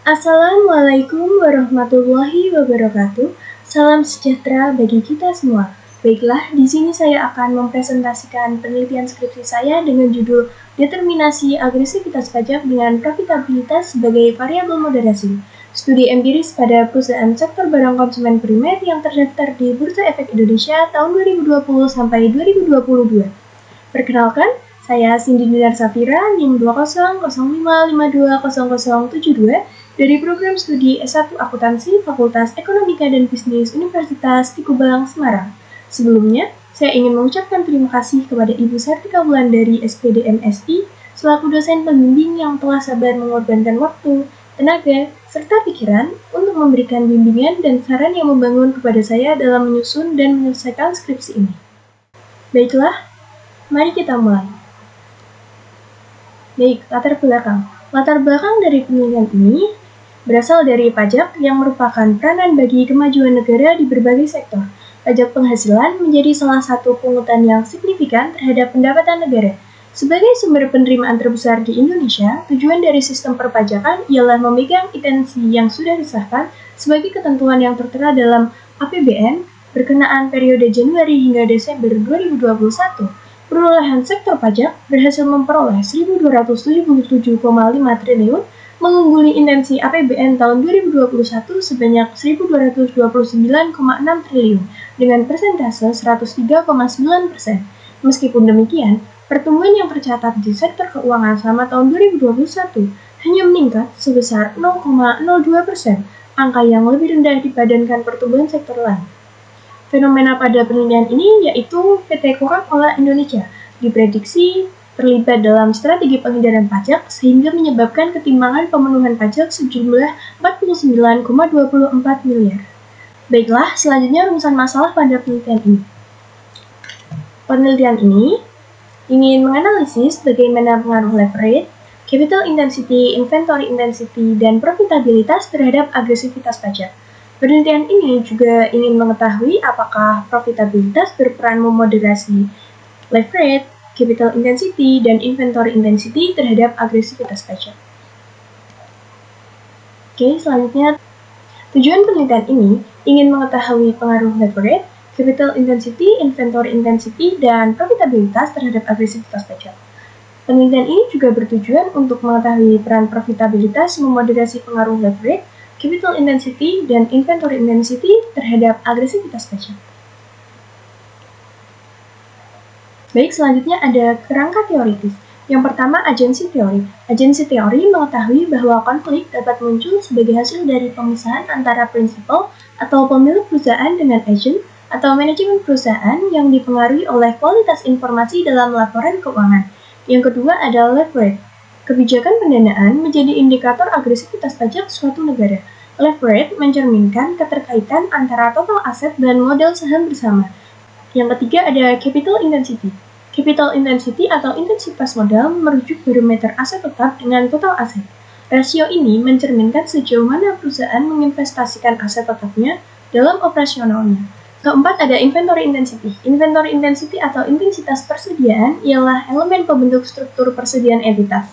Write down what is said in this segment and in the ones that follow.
Assalamualaikum warahmatullahi wabarakatuh. Salam sejahtera bagi kita semua. Baiklah, di sini saya akan mempresentasikan penelitian skripsi saya dengan judul Determinasi Agresivitas Pajak dengan Profitabilitas sebagai Variabel Moderasi. Studi empiris pada perusahaan sektor barang konsumen primer yang terdaftar di Bursa Efek Indonesia tahun 2020 sampai 2022. Perkenalkan, saya Cindy Dinar Safira, NIM 2005520072 dari program studi S1 Akuntansi Fakultas Ekonomika dan Bisnis Universitas Tikubalang, Semarang. Sebelumnya, saya ingin mengucapkan terima kasih kepada Ibu Sartika Wulandari SPD MSI selaku dosen pembimbing yang telah sabar mengorbankan waktu, tenaga, serta pikiran untuk memberikan bimbingan dan saran yang membangun kepada saya dalam menyusun dan menyelesaikan skripsi ini. Baiklah, mari kita mulai. Baik, Latar belakang dari penelitian ini berasal dari pajak yang merupakan peranan bagi kemajuan negara di berbagai sektor. Pajak penghasilan menjadi salah satu pungutan yang signifikan terhadap pendapatan negara. Sebagai sumber penerimaan terbesar di Indonesia, tujuan dari sistem perpajakan ialah memegang intensi yang sudah disahkan sebagai ketentuan yang tertera dalam APBN berkenaan periode Januari hingga Desember 2021. Perolehan sektor pajak berhasil memperoleh 1.277,5 triliun, mengungguli intensi APBN tahun 2021 sebanyak 1.229,6 triliun dengan persentase 103,9%. Meskipun demikian, pertumbuhan yang tercatat di sektor keuangan selama tahun 2021 hanya meningkat sebesar 0,02%, angka yang lebih rendah dibandingkan pertumbuhan sektor lain. Fenomena pada penelitian ini yaitu PT Coca-Cola Indonesia diprediksi terlibat dalam strategi penghindaran pajak sehingga menyebabkan ketimpangan pemenuhan pajak sejumlah 49,24 miliar. Baiklah, selanjutnya rumusan masalah pada penelitian ini. Penelitian ini ingin menganalisis bagaimana pengaruh leverage, capital intensity, inventory intensity, dan profitabilitas terhadap agresivitas pajak. Penelitian ini juga ingin mengetahui apakah profitabilitas berperan memoderasi leverage, capital intensity, dan inventory intensity terhadap agresivitas pajak. Oke, selanjutnya, tujuan penelitian ini ingin mengetahui pengaruh leverage, capital intensity, inventory intensity, dan profitabilitas terhadap agresivitas pajak. Penelitian ini juga bertujuan untuk mengetahui peran profitabilitas memoderasi pengaruh leverage, capital intensity, dan inventory intensity terhadap agresivitas pajak. Baik, selanjutnya ada kerangka teoritis. Yang pertama, agensi teori. Agensi teori mengetahui bahwa konflik dapat muncul sebagai hasil dari pemisahan antara prinsipal atau pemilik perusahaan dengan agent atau manajemen perusahaan yang dipengaruhi oleh kualitas informasi dalam laporan keuangan. Yang kedua adalah leverage. Kebijakan pendanaan menjadi indikator agresivitas pajak suatu negara. Leverage mencerminkan keterkaitan antara total aset dan modal saham bersama. Yang ketiga ada capital intensity. Capital intensity atau intensitas modal merujuk barometer aset tetap dengan total aset. Rasio ini mencerminkan sejauh mana perusahaan menginvestasikan aset tetapnya dalam operasionalnya. Keempat ada inventory intensity. Inventory intensity atau intensitas persediaan ialah elemen pembentuk struktur persediaan entitas.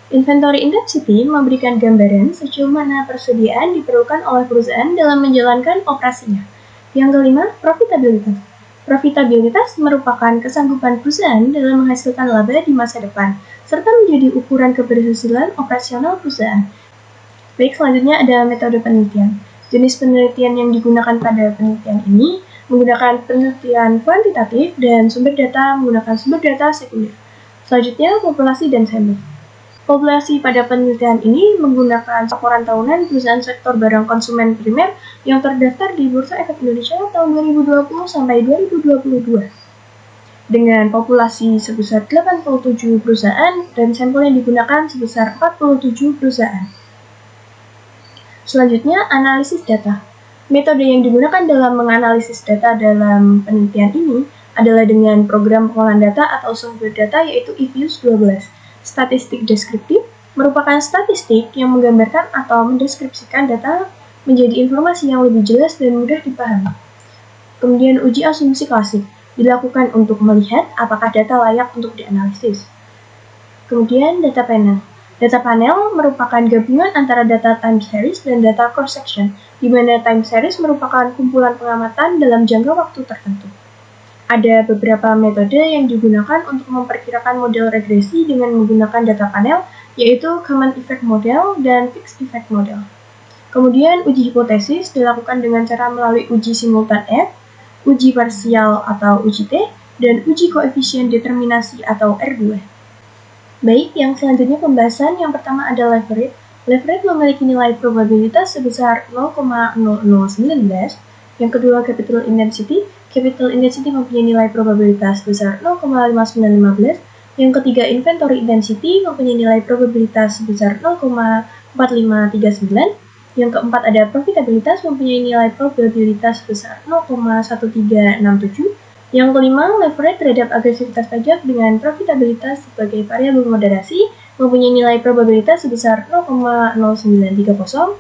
Inventory intensity memberikan gambaran sejauh mana persediaan diperlukan oleh perusahaan dalam menjalankan operasinya. Yang kelima, profitabilitas. Profitabilitas merupakan kesanggupan perusahaan dalam menghasilkan laba di masa depan, serta menjadi ukuran keberhasilan operasional perusahaan. Baik, selanjutnya ada metode penelitian. Jenis penelitian yang digunakan pada penelitian ini menggunakan penelitian kuantitatif dan sumber data menggunakan sumber data sekunder. Selanjutnya, populasi dan sampel. Populasi pada penelitian ini menggunakan laporan tahunan perusahaan sektor barang konsumen primer yang terdaftar di Bursa Efek Indonesia tahun 2020 sampai 2022. Dengan populasi sebesar 87 perusahaan dan sampel yang digunakan sebesar 47 perusahaan. Selanjutnya, analisis data. Metode yang digunakan dalam menganalisis data dalam penelitian ini adalah dengan program pengolahan data atau sumber data yaitu IFIUS 12. Statistik deskriptif merupakan statistik yang menggambarkan atau mendeskripsikan data menjadi informasi yang lebih jelas dan mudah dipahami. Kemudian uji asumsi klasik dilakukan untuk melihat apakah data layak untuk dianalisis. Kemudian data panel. Data panel merupakan gabungan antara data time series dan data cross-section, di mana time series merupakan kumpulan pengamatan dalam jangka waktu tertentu. Ada beberapa metode yang digunakan untuk memperkirakan model regresi dengan menggunakan data panel, yaitu Common Effect Model dan Fixed Effect Model. Kemudian uji hipotesis dilakukan dengan cara melalui uji simultan F, uji parsial atau uji T, dan uji koefisien determinasi atau R2. Baik, yang selanjutnya pembahasan yang pertama ada live rate. Live rate memiliki nilai probabilitas sebesar 0,0019. Yang kedua capital intensity. Capital intensity mempunyai nilai probabilitas sebesar 0,5915. Yang ketiga inventory intensity mempunyai nilai probabilitas sebesar 0,4539. Yang keempat ada profitabilitas mempunyai nilai probabilitas sebesar 0,1367. Yang kelima, leverage terhadap agresivitas pajak dengan profitabilitas sebagai variabel moderasi mempunyai nilai probabilitas sebesar 0,0930.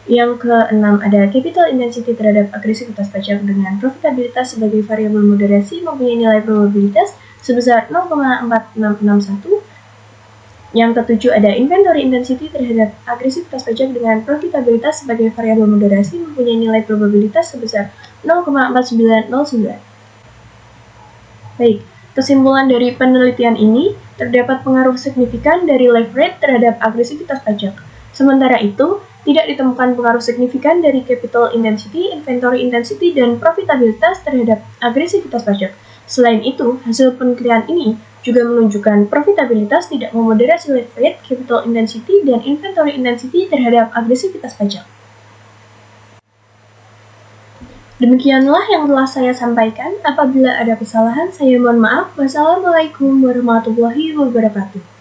Yang keenam ada capital intensity terhadap agresivitas pajak dengan profitabilitas sebagai variabel moderasi mempunyai nilai probabilitas sebesar 0,4661. Yang ketujuh ada inventory intensity terhadap agresivitas pajak dengan profitabilitas sebagai variabel moderasi mempunyai nilai probabilitas sebesar 0,4909. Baik, kesimpulan dari penelitian ini terdapat pengaruh signifikan dari live rate terhadap agresivitas pajak. Sementara itu, tidak ditemukan pengaruh signifikan dari capital intensity, inventory intensity, dan profitabilitas terhadap agresivitas pajak. Selain itu, hasil penelitian ini juga menunjukkan profitabilitas tidak memoderasi live rate, capital intensity, dan inventory intensity terhadap agresivitas pajak. Demikianlah yang telah saya sampaikan. Apabila ada kesalahan, saya mohon maaf. Wassalamualaikum warahmatullahi wabarakatuh.